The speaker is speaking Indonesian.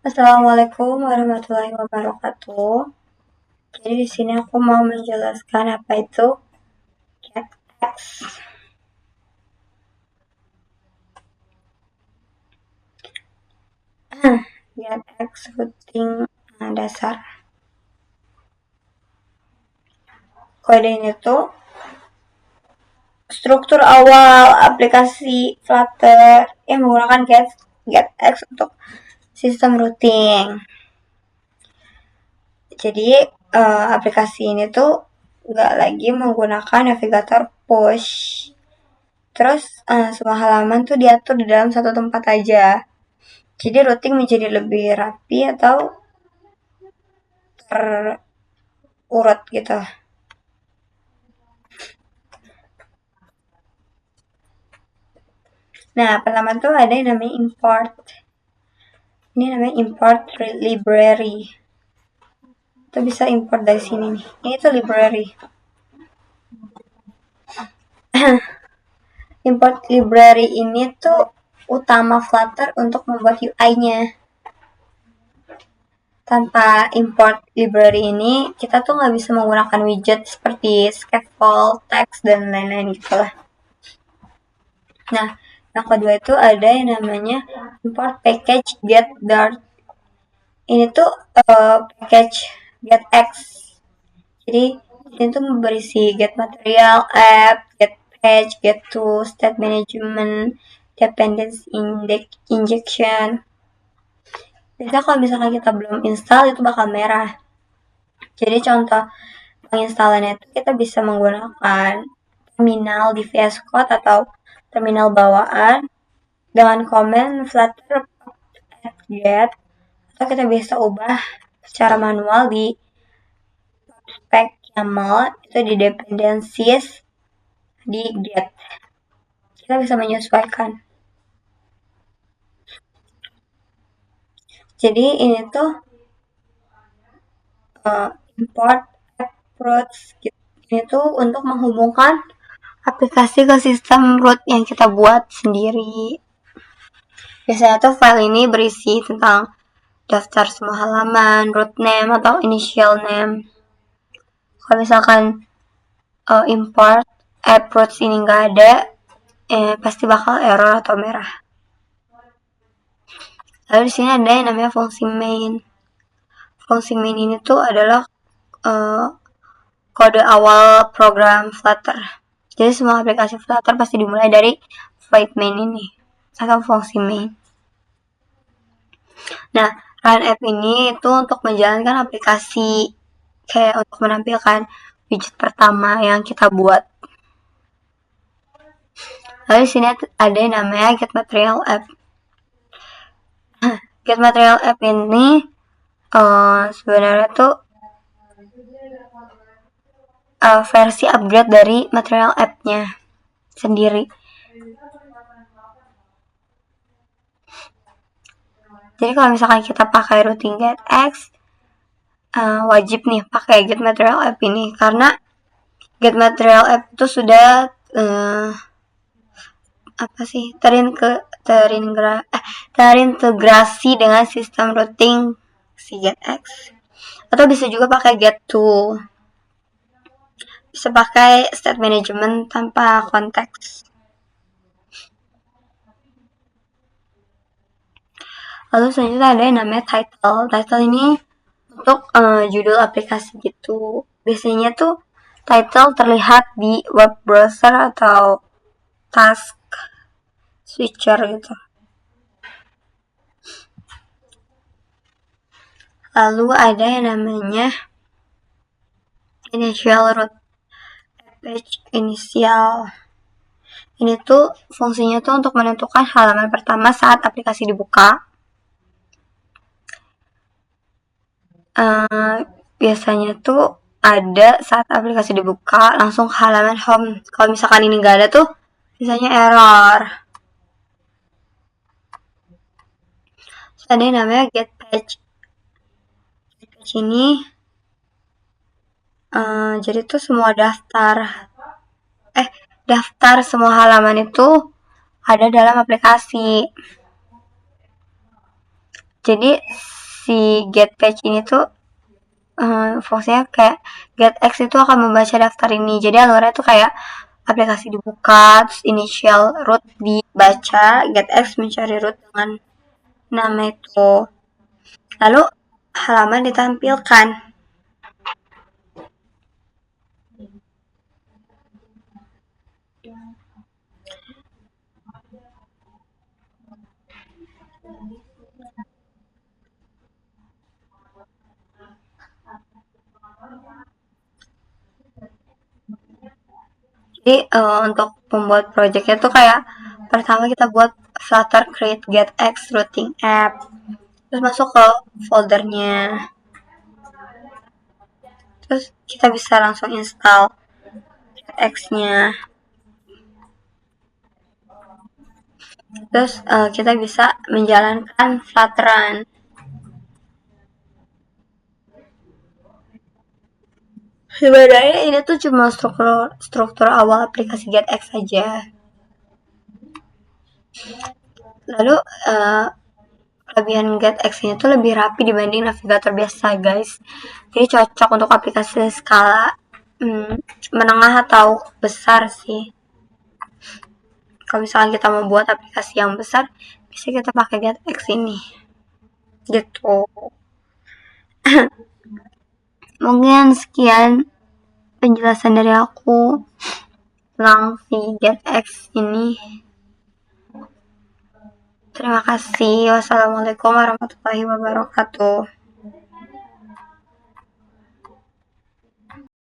Assalamualaikum warahmatullahi wabarakatuh. Jadi di sini aku mau menjelaskan apa itu GetX. GetX routing dasar. Kode ini tuh struktur awal aplikasi Flutter yang menggunakan GetX untuk sistem routing. Jadi aplikasi ini tuh nggak lagi menggunakan navigator push. Terus semua halaman tuh diatur di dalam satu tempat aja. Jadi routing menjadi lebih rapi atau terurut gitu. Nah, pertama tuh ada yang namanya import. Ini namanya import library. Kita bisa import dari sini nih. Ini tuh library. Import library ini tuh utama Flutter untuk membuat UI-nya. Tanpa import library ini, kita tuh nggak bisa menggunakan widget seperti scaffold, text, dan lain-lain gitu lah. Nah, yang kedua itu ada yang namanya import package get_dart. Ini tuh package getX. Jadi ini tuh berisi get material, app, get page, get to, state management, dependency injection. Biasanya kalau misalkan kita belum install itu bakal merah. Jadi contoh penginstalannya itu kita bisa menggunakan terminal di VS Code atau terminal bawaan dengan komen flutter get, atau kita bisa ubah secara manual di spec YAML itu di dependencies di get. Kita bisa menyesuaikan. Jadi ini tuh import approach gitu. Ini tuh untuk menghubungkan aplikasi ke sistem root yang kita buat sendiri. Biasanya tuh file ini berisi tentang daftar semua halaman, root name atau initial name. Kalau misalkan import approach ini nggak ada, pasti bakal error atau merah. Lalu di sini ada yang namanya fungsi main. Fungsi main ini tuh adalah kode awal program Flutter. Jadi semua aplikasi Flutter pasti dimulai dari void main ini atau fungsi main. Nah, run app ini itu untuk menjalankan aplikasi, kayak untuk menampilkan widget pertama yang kita buat. Lalu di sini ada yang namanya get material app. Get material app ini sebenarnya tuh versi upgrade dari material app-nya sendiri. Jadi kalau misalkan kita pakai routing getX, wajib nih pakai get material app ini, karena get material app itu sudah terintegrasi dengan sistem routing si getX. Atau bisa juga pakai get_to. Bisa pakai state management tanpa konteks. Lalu selanjutnya ada yang namanya title. Title ini untuk judul aplikasi gitu. Biasanya tuh title terlihat di web browser atau task switcher gitu. Lalu ada yang namanya initial root, page initial. Ini tuh fungsinya tuh untuk menentukan halaman pertama saat aplikasi dibuka. Biasanya tuh ada saat aplikasi dibuka langsung ke halaman home. Kalau misalkan ini nggak ada tuh biasanya error. Terus ada yang namanya get page. Get page ini jadi tuh semua daftar semua halaman itu ada dalam aplikasi. Jadi si GetPage ini tuh fungsinya kayak GetX itu akan membaca daftar ini. Jadi alurnya tuh kayak aplikasi dibuka, terus initial root dibaca, GetX mencari root dengan nama itu. Lalu halaman ditampilkan. Jadi untuk membuat projectnya tuh kayak pertama kita buat Flutter create GetX routing app, terus masuk ke foldernya, terus kita bisa langsung install GetX-nya, terus kita bisa menjalankan Flutteran. Sebenarnya ini tuh cuma struktur awal aplikasi GetX saja. Lalu kelebihan GetX ini tuh lebih rapi dibanding navigator biasa, guys. Jadi cocok untuk aplikasi skala menengah atau besar sih. Kalau misalnya kita mau buat aplikasi yang besar, bisa kita pakai GetX ini. Gitu. Mungkin sekian penjelasan dari aku tentang si GetX ini. Terima kasih. Wassalamualaikum warahmatullahi wabarakatuh.